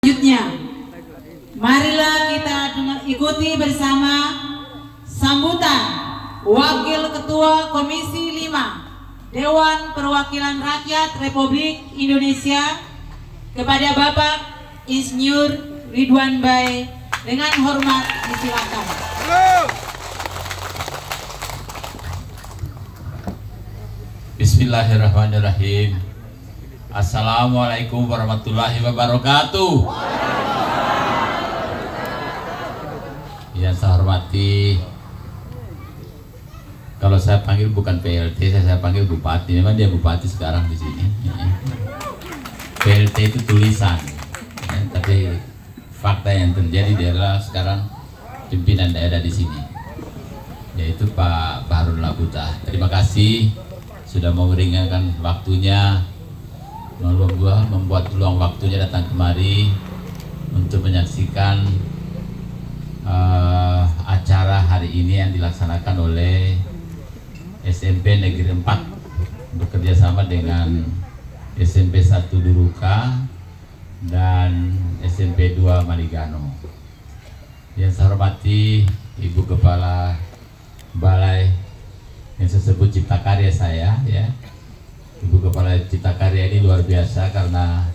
Selanjutnya, marilah kita ikuti bersama sambutan Wakil Ketua Komisi 5 Dewan Perwakilan Rakyat Republik Indonesia kepada Bapak Insinyur Ridwan Bae. Dengan hormat disilakan. Bismillahirrahmanirrahim. Assalamualaikum warahmatullahi wabarakatuh. Yang saya hormati, kalau saya panggil bukan PLT, saya panggil Bupati. Memang dia Bupati sekarang di sini. PLT itu tulisan, tapi fakta yang terjadi adalah sekarang pimpinan daerah di sini, yaitu Pak Baharudin Labuta. Terima kasih sudah mau meringankan waktunya, membuat peluang waktunya datang kemari untuk menyaksikan acara hari ini yang dilaksanakan oleh SMP Negeri 4 bekerja sama dengan SMP 1 Duruka dan SMP 2 Maligano. Yang saya hormati Ibu Kepala Balai yang saya sebut Cipta Karya saya, ya. Ibu Kepala Cipta Karya ini luar biasa karena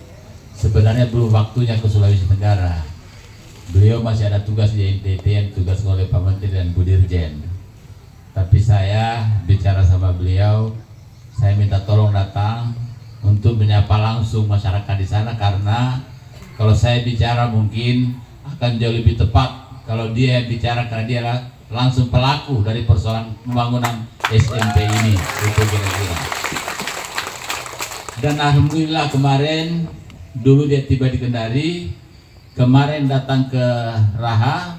sebenarnya belum waktunya ke Sulawesi Tenggara. Beliau masih ada tugas di NTT yang tugas oleh Pak Menteri dan Bu Dirjen. Tapi saya bicara sama beliau, saya minta tolong datang untuk menyapa langsung masyarakat di sana, karena kalau saya bicara mungkin akan jauh lebih tepat kalau dia bicara, karena dia langsung pelaku dari persoalan pembangunan SMP ini. Itu kira-kira. Dan alhamdulillah kemarin dulu dia tiba di Kendari, kemarin datang ke Raha,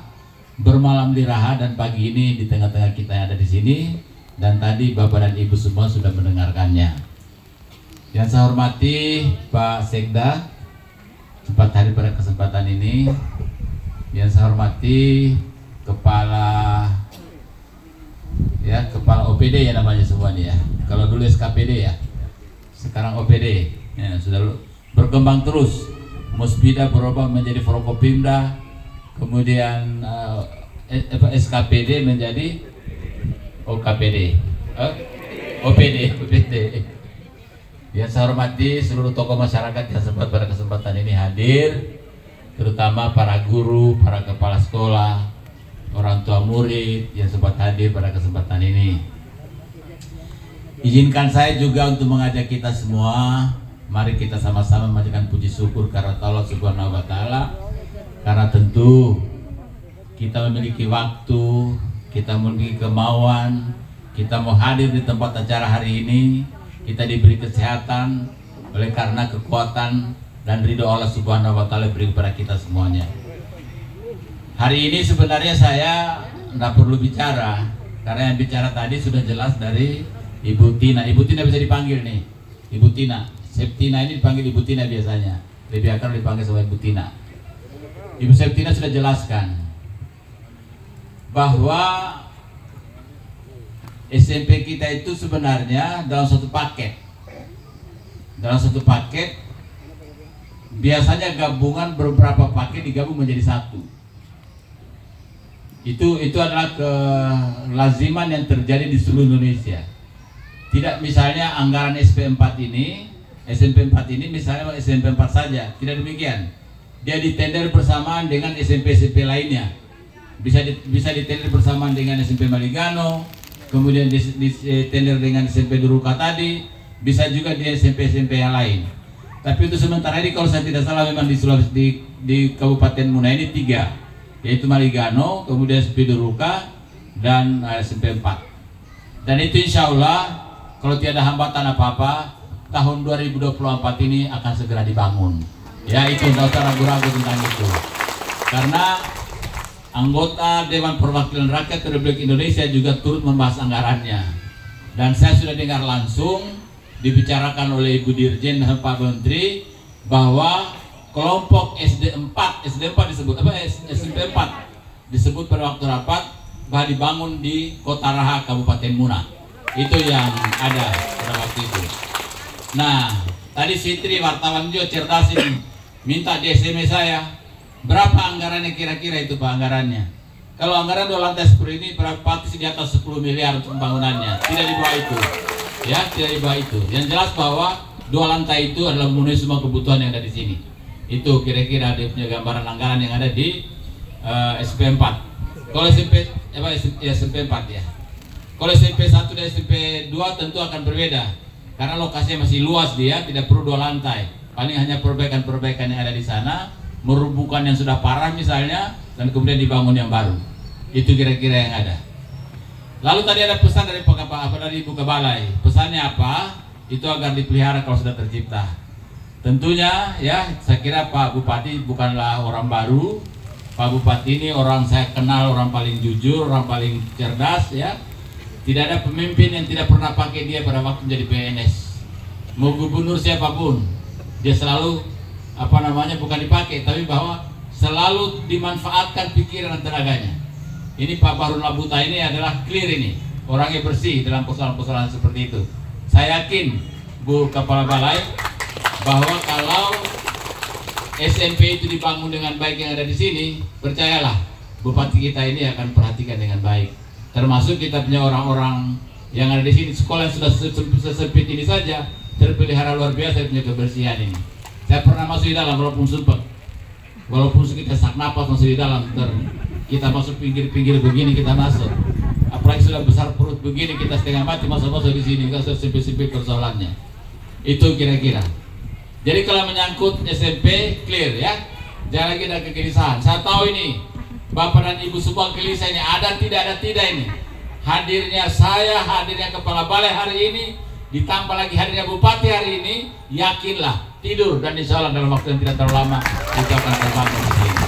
bermalam di Raha, dan pagi ini di tengah-tengah kita yang ada di sini, dan tadi Bapak dan Ibu semua sudah mendengarkannya. Yang saya hormati Pak Sekda cepat hadir pada kesempatan ini. Yang saya hormati Kepala OPD ya namanya semuanya ya. Kalau dulu SKPD ya, sekarang OPD ya, sudah berkembang terus. Musbida berubah menjadi Forkopimda, kemudian SKPD menjadi OKPD, OPD. Yang saya hormati seluruh tokoh masyarakat yang sempat pada kesempatan ini hadir, terutama para guru, para kepala sekolah, orang tua murid yang sempat hadir pada kesempatan ini. Izinkan saya juga untuk mengajak kita semua, mari kita sama-sama mengajarkan puji syukur karena Allah Subhanahu wa Ta'ala, karena tentu kita memiliki waktu, kita memiliki kemauan, kita mau hadir di tempat acara hari ini. Kita diberi kesehatan oleh karena kekuatan dan ridho Allah Subhanahu wa Ta'ala beri kepada kita semuanya. Hari ini sebenarnya saya nggak perlu bicara, karena yang bicara tadi sudah jelas dari Ibu Tina. Ibu Tina bisa dipanggil nih, Ibu Tina. Septina ini dipanggil Ibu Tina biasanya, lebih akrab dipanggil sama Ibu Tina. Ibu Septina sudah jelaskan bahwa SMP kita itu sebenarnya dalam satu paket. Dalam satu paket biasanya gabungan beberapa paket digabung menjadi satu. Itu adalah kelaziman yang terjadi di seluruh Indonesia. Tidak misalnya anggaran SMP 4 ini misalnya SMP 4 saja, tidak demikian. Dia ditender bersamaan dengan SMP-SMP lainnya. Bisa ditender bersamaan dengan SMP Maligano, kemudian ditender dengan SMP Duruka tadi, bisa juga di SMP-SMP yang lain. Tapi itu sementara ini kalau saya tidak salah memang di Sulawesi di Kabupaten Muna ini 3, yaitu Maligano, kemudian SMP Duruka dan SMP 4. Dan itu insya Allah kalau tiada hambatan apa-apa, tahun 2024 ini akan segera dibangun. Ya, itu tidak usah ragu-ragu tentang itu. Karena anggota Dewan Perwakilan Rakyat Republik Indonesia juga turut membahas anggarannya. Dan saya sudah dengar langsung dibicarakan oleh Ibu Dirjen dan Pak Menteri bahwa kelompok SD 4 disebut SMP 4 disebut pada waktu rapat bahwa dibangun di Kota Raha Kabupaten Muna. Itu yang ada pada waktu itu. Nah, tadi Sitri wartawan juga cerdas ini minta di SMS saya, berapa anggarannya kira-kira itu Pak anggarannya? Kalau anggaran 2 lantai seperti ini berapa pasti di atas 10 miliar untuk pembangunannya, tidak di bawah itu. Ya, tidak di bawah itu. Yang jelas bahwa 2 lantai itu adalah memenuhi semua kebutuhan yang ada di sini. Itu kira-kira dia punya gambaran anggaran yang ada di SMP 4. Kalau SMP 4 ya. Kalau SMP 1 dan SMP 2 tentu akan berbeda. Karena lokasinya masih luas dia, tidak perlu 2 lantai. Paling hanya perbaikan-perbaikan yang ada di sana, merubuhkan yang sudah parah misalnya, dan kemudian dibangun yang baru. Itu kira-kira yang ada. Lalu tadi ada pesan dari Ibu Kabalai. Pesannya apa? Itu agar dipelihara kalau sudah tercipta. Tentunya ya, saya kira Pak Bupati bukanlah orang baru. Pak Bupati ini orang saya kenal, orang paling jujur, orang paling cerdas ya. Tidak ada pemimpin yang tidak pernah pakai dia pada waktu menjadi PNS. Mau gubernur siapapun, dia selalu bukan dipakai, tapi bahwa selalu dimanfaatkan pikiran dan tenaganya. Ini Pak Bahrul Labuta ini adalah clear ini, orangnya bersih dalam persoalan-persoalan seperti itu. Saya yakin Bu Kepala Balai bahwa kalau SMP itu dibangun dengan baik yang ada di sini, percayalah Bupati kita ini akan perhatikan dengan baik. Termasuk kita punya orang-orang yang ada di sini, sekolah yang sudah sesempit ini saja terpelihara luar biasa punya kebersihan ini. Saya pernah masuk di dalam walaupun sempat, walaupun kita sak napas masuk di dalam, kita masuk pinggir-pinggir begini kita masuk. Apalagi sudah besar perut begini kita setengah mati masuk-masuk di sini, kita sudah sempit-sempit persoalannya. Itu kira-kira. Jadi kalau menyangkut SMP clear ya, jangan lagi ada kegelisahan. Saya tahu ini Bapak dan Ibu semua gelisah ini, ada tidak ini. Hadirnya saya, hadirnya Kepala Balai hari ini, ditambah lagi hadirnya Bupati hari ini, yakinlah tidur dan insya Allah dalam waktu yang tidak terlalu lama kita akan terbangun di sini.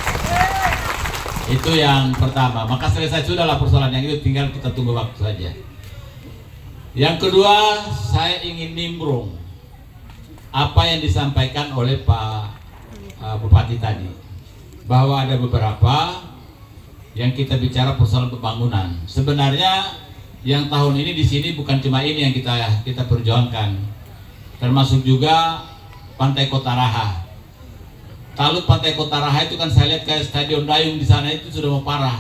Itu yang pertama. Maka selesai sudahlah persoalan yang itu, tinggal kita tunggu waktu saja. Yang kedua, saya ingin nimbrung apa yang disampaikan oleh Pak Bupati tadi, bahwa ada beberapa yang kita bicara persoalan pembangunan. Sebenarnya yang tahun ini di sini bukan cuma ini yang kita perjuangkan, termasuk juga Pantai Kota Raha. Talut Pantai Kota Raha itu kan saya lihat kayak Stadion Dayung di sana itu sudah mau parah,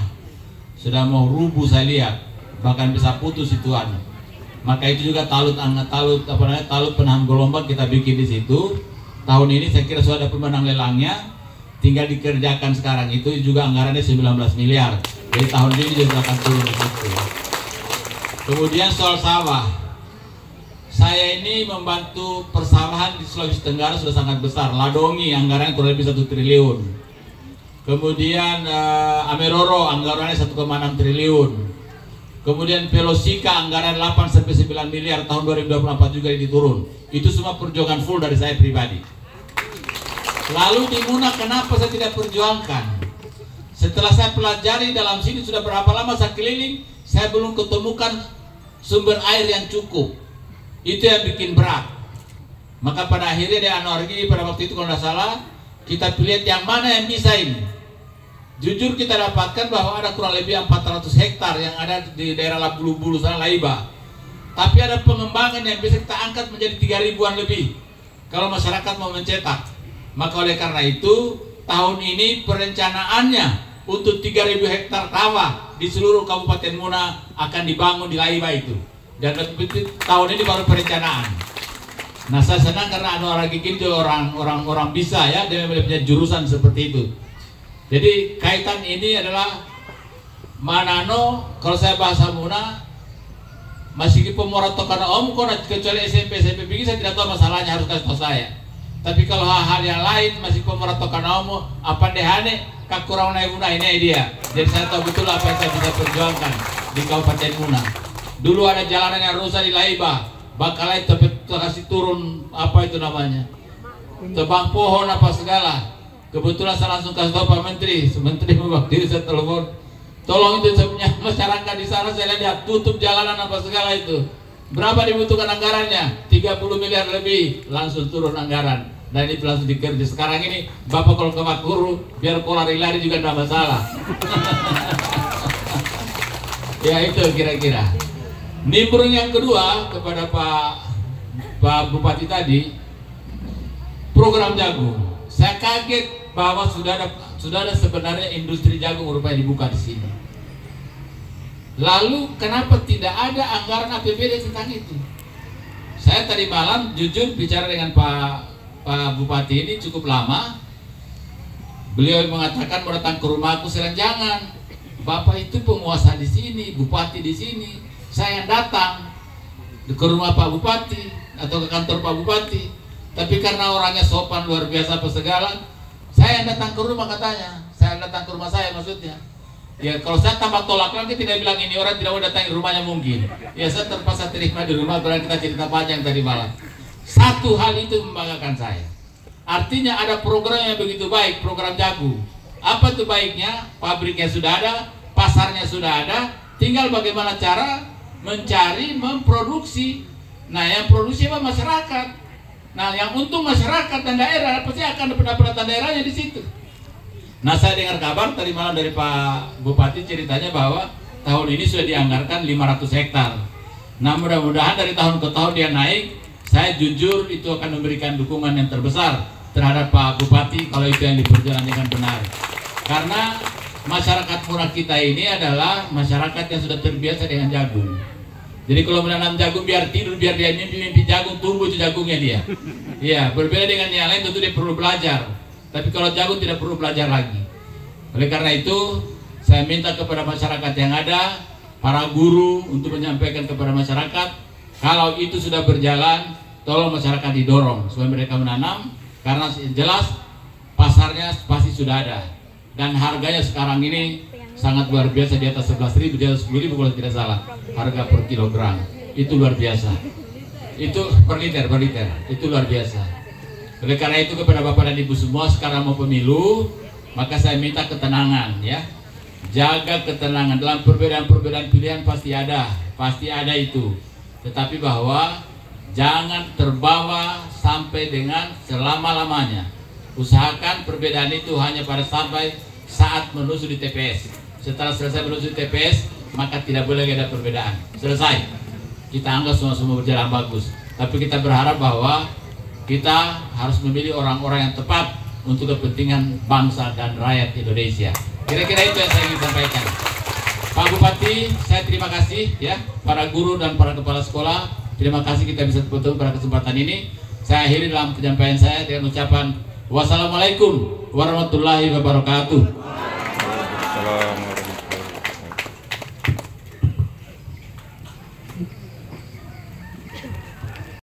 sudah mau rubuh saya lihat, bahkan bisa putus ituan. Maka itu juga talut penahan gelombang kita bikin di situ. Tahun ini saya kira sudah ada pemenang lelangnya, tinggal dikerjakan sekarang. Itu juga anggarannya 19 miliar. Jadi tahun ini juga akan turun di situ. Kemudian soal sawah. Saya ini membantu persawahan di Sulawesi Tenggara sudah sangat besar. Ladongi anggarannya kurang lebih 1 triliun. Kemudian Ameroro anggarannya 1,6 triliun. Kemudian Pelosika anggaran 8-9 miliar tahun 2024 juga diturun. Itu semua perjuangan full dari saya pribadi. Lalu di Muna kenapa saya tidak perjuangkan? Setelah saya pelajari dalam sini sudah berapa lama saya keliling, saya belum ketemukan sumber air yang cukup. Itu yang bikin berat. Maka pada akhirnya di Anorgi pada waktu itu kalau tidak salah, kita pilih yang mana yang bisa ini. Jujur kita dapatkan bahwa ada kurang lebih 400 hektar yang ada di daerah Bulu-Bulu sana, Laiba. Tapi ada pengembangan yang bisa kita angkat menjadi 3.000-an lebih kalau masyarakat mau mencetak. Maka oleh karena itu tahun ini perencanaannya untuk 3.000 hektar rawa di seluruh Kabupaten Muna akan dibangun di Laiba itu. Dan tahun ini baru perencanaan. Nah saya senang karena orang gigi itu orang bisa ya, dia punya jurusan seperti itu. Jadi kaitan ini adalah Manano, kalau saya bahasa Muna, masih pemoroto karena kecuali SMP begini saya tidak tahu masalahnya, harus kasih tahu saya. Tapi kalau hal-hal yang lain masih pemoroto karena apa dehane kakurang naik Muna ini dia. Jadi saya tahu betul apa yang saya bisa perjuangkan di Kabupaten Muna. Dulu ada jalanan yang rusak di Laiba, bakalai kasih turun apa itu namanya, tebang pohon apa segala. Kebetulan saya langsung kasih tahu Pak Menteri waktu saya telepon, tolong itu sebenarnya masyarakat di sana saya lihat tutup jalanan apa segala itu. Berapa dibutuhkan anggarannya? 30 miliar lebih, langsung turun anggaran. Dan itu langsung dikerja. Sekarang ini Bapak kalau ke Makuru, biar kau lari-lari juga tidak masalah. Ya itu kira-kira. Nimbrung yang kedua kepada Pak Bupati tadi, program jagung. Saya kaget bahwa sudah ada sebenarnya industri jagung rupanya dibuka di sini. Lalu kenapa tidak ada anggaran APBD tentang itu? Saya tadi malam jujur bicara dengan Pak Bupati ini cukup lama. Beliau mengatakan mau datang ke rumahku, saya jangan. Bapak itu penguasa di sini, bupati di sini. Saya yang datang ke rumah Pak Bupati atau ke kantor Pak Bupati. Tapi karena orangnya sopan luar biasa apa segala, saya yang datang ke rumah katanya. Saya yang datang ke rumah saya maksudnya. Ya kalau saya tambah tolak lagi tidak bilang ini orang tidak mau datang ke rumahnya mungkin. Ya saya terpaksa terima di rumah, berarti kita cerita panjang tadi malam. Satu hal itu membanggakan saya. Artinya ada program yang begitu baik, program jagung. Apa itu baiknya? Pabriknya sudah ada, pasarnya sudah ada, tinggal bagaimana cara mencari, memproduksi. Nah yang produksi apa? Masyarakat. Nah yang untung masyarakat dan daerah pasti akan pendapatan daerahnya di situ. Nah saya dengar kabar tadi malam dari Pak Bupati ceritanya bahwa tahun ini sudah dianggarkan 500 hektar. Nah mudah-mudahan dari tahun ke tahun dia naik. Saya jujur itu akan memberikan dukungan yang terbesar terhadap Pak Bupati kalau itu yang diperjalan dengan benar. Karena masyarakat murah kita ini adalah masyarakat yang sudah terbiasa dengan jagung. Jadi kalau menanam jagung biar tidur, biar dia mimpi jagung, tumbuh itu jagungnya dia. Iya, berbeda dengan yang lain tentu dia perlu belajar. Tapi kalau jagung tidak perlu belajar lagi. Oleh karena itu, saya minta kepada masyarakat yang ada, para guru untuk menyampaikan kepada masyarakat, kalau itu sudah berjalan, tolong masyarakat didorong supaya mereka menanam, karena jelas pasarnya pasti sudah ada. Dan harganya sekarang ini sangat luar biasa, di atas 11.000, di atas 10.000 kalau tidak salah harga per kilogram. Itu luar biasa. Itu per liter, itu luar biasa. Oleh karena itu kepada Bapak dan Ibu semua, sekarang mau pemilu, maka saya minta ketenangan ya. Jaga ketenangan. Dalam perbedaan-perbedaan pilihan pasti ada itu. Tetapi bahwa jangan terbawa sampai dengan selama-lamanya. Usahakan perbedaan itu hanya pada sampai saat menuju di TPS. Setelah selesai menuju di TPS, maka tidak boleh ada perbedaan. Selesai. Kita anggap semua berjalan bagus. Tapi kita berharap bahwa kita harus memilih orang-orang yang tepat untuk kepentingan bangsa dan rakyat Indonesia. Kira-kira itu yang saya ingin sampaikan. Pak Bupati, saya terima kasih ya, para guru dan para kepala sekolah. Terima kasih kita bisa bertemu pada kesempatan ini. Saya akhiri dalam penyampaian saya dengan ucapan wassalamualaikum warahmatullahi wabarakatuh.